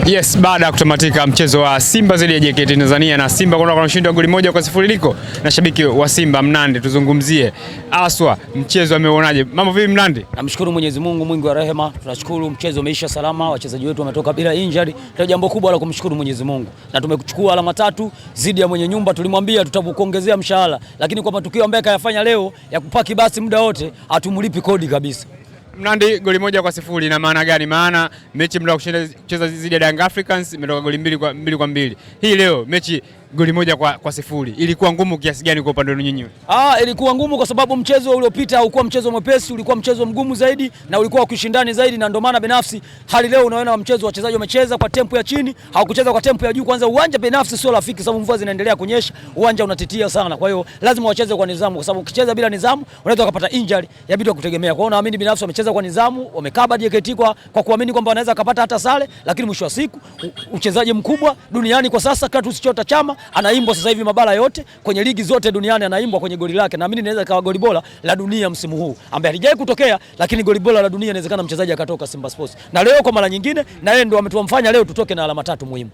Yes, baada ya kutamatika mchezo wa Simba dhidi ya JKT Tanzania na Simba kwa ushindi wa goli 1-0 liko na shabiki wa Simba Mnandi, tuzungumzie aswa mchezo ameuonaje? Mambo vipi Mnandi? Namshukuru Mwenyezi Mungu mwingi wa rehema, tunashukuru mchezo umeisha salama, wachezaji wetu wametoka bila injury. Ndio jambo kubwa la kumshukuru Mwenyezi Mungu. Na tumechukua alama 3 zidi ya mwenye nyumba, tulimwambia tutakuongezea mshahara, lakini kwa matukio ambayo kayafanya leo ya kupaki basi muda wote hatumlipi kodi kabisa. Mnandi, goli 1-0 ina maana gani? Maana mechi mlio kucheza dhidi ya Young Africans imetoka goli 2-2. Hii leo mechi goli 1-0. Ilikuwa ngumu kiasi gani kwa upande wenu nyinyi? Ilikuwa ngumu kwa sababu mchezo uliopita haukuwa mchezo mwepesi, ulikuwa mchezo mgumu zaidi na ulikuwa wa kushindani zaidi, na ndio maana binafsi hali leo unaona mchezo wachezaji wamecheza kwa tempo ya chini, hawakucheza kwa tempo ya juu. Kwanza uwanja binafsi sio rafiki sababu mvua zinaendelea kunyesha, uwanja unatitia sana. Kwa hiyo lazima wacheze kwa nidhamu kwa sababu ukicheza bila nidhamu unaweza kupata injury ya vitu kutegemea. Kwa hiyo naamini binafsi wamecheza kwa nidhamu, wamekaba JKT kwa kuamini kwamba wanaweza kupata hata sare, lakini mwisho wa siku uchezaji mkubwa duniani kwa sasa Clatous Chota Chama anaimbwa sasa hivi mabara yote kwenye ligi zote duniani, anaimbwa kwenye goli lake. Naamini inaweza kawa goli bora la dunia msimu huu ambaye halijawahi kutokea, lakini goli bora la dunia inawezekana mchezaji akatoka Simba Sports. Na leo kwa mara nyingine na yeye ndio ametuamfanya leo tutoke na alama 3 muhimu.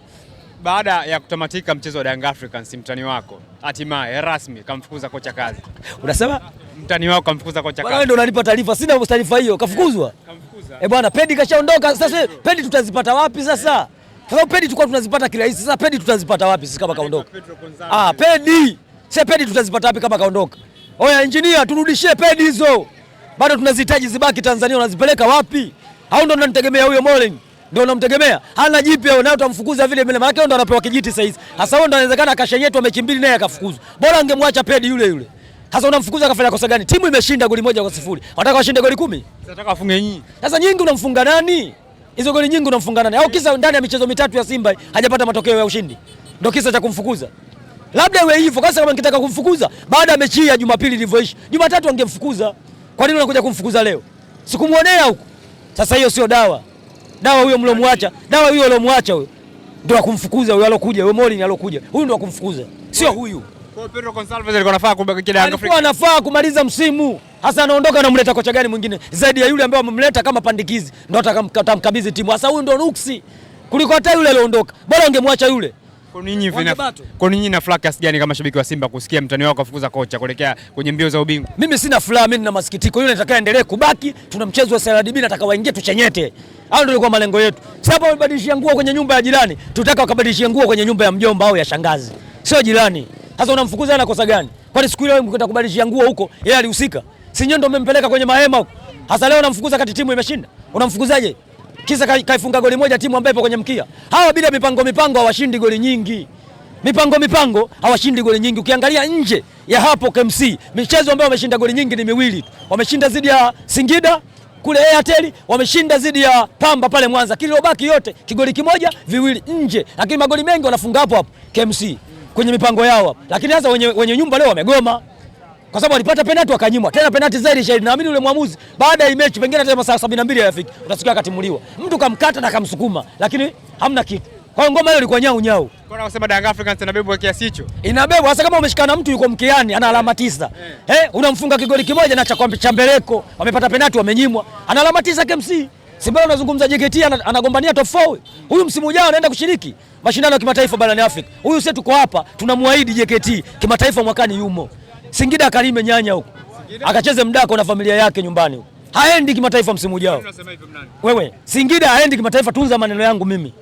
Baada ya kutamatika mchezo wa Young Africans, mtani wako hatimaye rasmi kamfukuza kocha kazi. Unasema? Mtani wako kamfukuza kocha kazi. Wewe ndio unanipa taarifa, sina taarifa hiyo. Kafukuzwa? Kamfukuza. Bwana, Pedi kashaondoka. Sasa Pedi tutazipata wapi sasa? Sasa Pedi tulikuwa tunazipata kirahisi. Sasa Pedi tutazipata wapi sisi kama kaondoka? Pedi. Sasa Pedi tutazipata wapi kama kaondoka? Oya engineer, turudishie Pedi hizo. Bado tunazihitaji zibaki Tanzania, unazipeleka wapi? Au ndo unanitegemea huyo Molen? Ndio unamtegemea? Hana jipya wewe, naye utamfukuza vile vile. Maana yake ndo anapewa kijiti sasa hizi. Sasa huyo ndo inawezekana akashenyetwa mechi mbili naye akafukuzwa. Bora angemwacha Pedi yule yule. Sasa unamfukuza akafanya kosa gani? Timu imeshinda goli 1-0. Wanataka washinde goli 10? Nataka wafunge nyinyi. Sasa nyingi unamfunga nani? Hizo goli nyingi unamfunga nani? Au kisa ndani ya michezo mitatu ya Simba hajapata matokeo ya ushindi ndio kisa cha kumfukuza? Labda iwe hivyo. Kama nikitaka kumfukuza baada ya mechi ya Jumapili ilivyoisha, Jumatatu angemfukuza. Kwa nini unakuja kumfukuza leo? Sikumuonea huko. Sasa hiyo sio dawa. Dawa huyo mlomwacha, dawa huyo alomwacha huyo ndio akumfukuza huyo alokuja, huyo Molin alokuja. Huyu ndio akumfukuza. Sio huyu. Kwa Pedro Gonçalves alikuwa anafaa kubaki kile Afrika. Alikuwa anafaa kumaliza msimu. Hasa anaondoka na mleta kocha gani mwingine zaidi ya yule ambaye amemleta kama pandikizi ndio atamkabidhi timu. Sasa huyu ndio nuksi kuliko hata yule aliondoka. Bora ungemwacha yule. Kwa nini na furaha kiasi gani kama shabiki wa Simba kusikia mtani wako afukuza kocha kuelekea kwenye mbio za ubingwa? Mimi sina furaha, mimi nina masikitiko. Yule nataka endelee kubaki, tuna mchezo wa CRDB, nataka waingie tuchenyete. Hao ndio ilikuwa malengo yetu. Sasa hapo wamebadilishia nguo kwenye nyumba ya jirani, tutaka wakabadilishia nguo kwenye nyumba ya mjomba au ya shangazi. Sio jirani. Sasa unamfukuza na kosa gani? Kwani siku ile wewe mkwenda kubadilishia nguo huko, yeye alihusika? Si nyinyi ndio mmempeleka kwenye mahema huko? Hasa leo unamfukuza kati timu imeshinda. Unamfukuzaje? Kisa kaifunga goli moja timu ambayo ipo kwenye mkia. Hawa bila mipango hawashindi goli nyingi. Mipango hawashindi goli nyingi. Ukiangalia nje ya hapo KMC, michezo ambayo wameshinda goli nyingi ni miwili tu. Wameshinda dhidi ya Singida kule Airtel, wameshinda dhidi ya Pamba pale Mwanza. Kilobaki yote kigoli kimoja viwili nje. Lakini magoli mengi wanafunga hapo KMC kwenye mipango yao hapo. Lakini sasa wenye nyumba leo wamegoma. Kwa sababu walipata penalti wakanyimwa. Tena penalti zaidi shahidi. Naamini yule mwamuzi baada ya mechi pengine hata masaa 72 hayafiki. Utasikia akatimuliwa. Mtu kamkata na kamsukuma, lakini hamna kitu. Kwa hiyo ngoma ile ilikuwa nyau. Kwa nini unasema Young Africans inabebwa kiasi hicho? Inabebwa hasa kama umeshikana mtu yuko mkiani ana alama 9. Unamfunga kigoli kimoja na cha mbeleko. Wamepata penalti wamenyimwa. Ana alama 9 KMC. Simba unazungumza JKT anagombania top 4. Huyu msimu ujao anaenda kushiriki mashindano ya kimataifa barani Afrika. Huyu sisi tuko hapa tunamwaahidi JKT kimataifa mwakani yumo. Singida akalime nyanya huko. Akacheze mdako na familia yake nyumbani huko. Haendi kimataifa msimu ujao. Wewe, Singida haendi kimataifa, tunza maneno yangu mimi.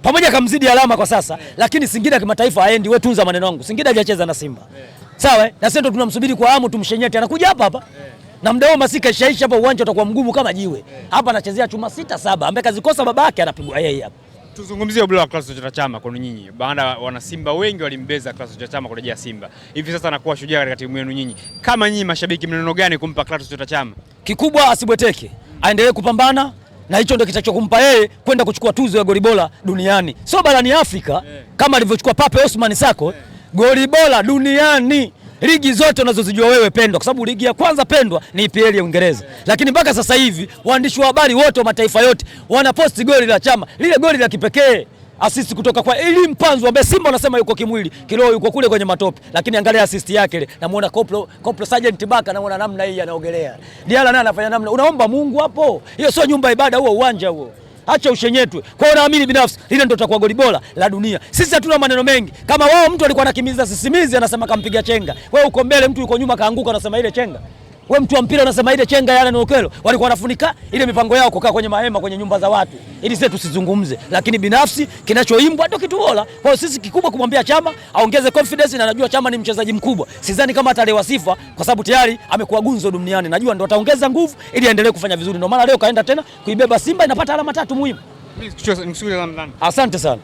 Pamoja kamzidi alama kwa sasa, lakini Singida kimataifa haendi, wewe tunza maneno yangu. Singida hajacheza na Simba. Sawa? Na sisi ndo tunamsubiri kwa hamu tumshenyete. Anakuja hapa. Na muda huo masika ishaisha hapa, uwanja utakuwa mgumu kama jiwe. Hapa anachezea chuma 6-7 ambaye kazikosa babake anapigwa yeye hapa. Tuzungumzie ubora wa Clatous Chota Chama kwa nyinyi. Baada wana Simba wengi walimbeza Clatous Chota Chama kurejea Simba. Hivi sasa anakuwa shujaa katika timu yenu nyinyi. Kama nyinyi mashabiki mneno gani kumpa Clatous Chota Chama? Kikubwa asibweteke. Aendelee kupambana na hicho ndio kitachokumpa yeye kwenda kuchukua tuzo ya goli bora duniani. Sio barani Afrika kama alivyochukua Pape Osman Sako, goli bora duniani. Ligi zote unazozijua wewe pendwa, kwa sababu ligi ya kwanza pendwa ni EPL ya Uingereza. Lakini mpaka sasa hivi waandishi wa habari wote wa mataifa yote wanaposti goli la Chama, lile goli la kipekee. Assist kutoka kwa Elie Mpanzu ambaye Simba wanasema yuko kimwili, kiroho yuko kule kwenye matope. Lakini angalia assist yake ile. Namuona Koplo Sergeant Baka, namuona namna hii anaogelea. Diala naye anafanya namna. Unaomba Mungu hapo. Hiyo sio nyumba ibada, huo uwanja huo. acha ushenyetwe. Kwa hiyo naamini binafsi lile ndio litakuwa goli bora la dunia. Sisi hatuna maneno mengi. Kama wao mtu alikuwa anakimbiza sisimizi anasema kampiga chenga. Wewe uko mbele, mtu yuko nyuma kaanguka anasema ile chenga. Wewe mtu wa mpira unasema ile chenga, yale ni ukelo. Walikuwa wanafunika ile mipango yao kukaa kwenye mahema kwenye nyumba za watu ili sisi tusizungumze, lakini binafsi kinachoimbwa ndio kitu bora. Kwa hiyo sisi kikubwa kumwambia Chama aongeze confidence, na najua Chama ni mchezaji mkubwa. Sidhani kama atalewa sifa kwa sababu tayari amekuwa gunzo duniani. Najua ndio ataongeza nguvu ili aendelee kufanya vizuri. Ndio maana leo kaenda tena kuibeba Simba, inapata alama 3 muhimu. Asante sana.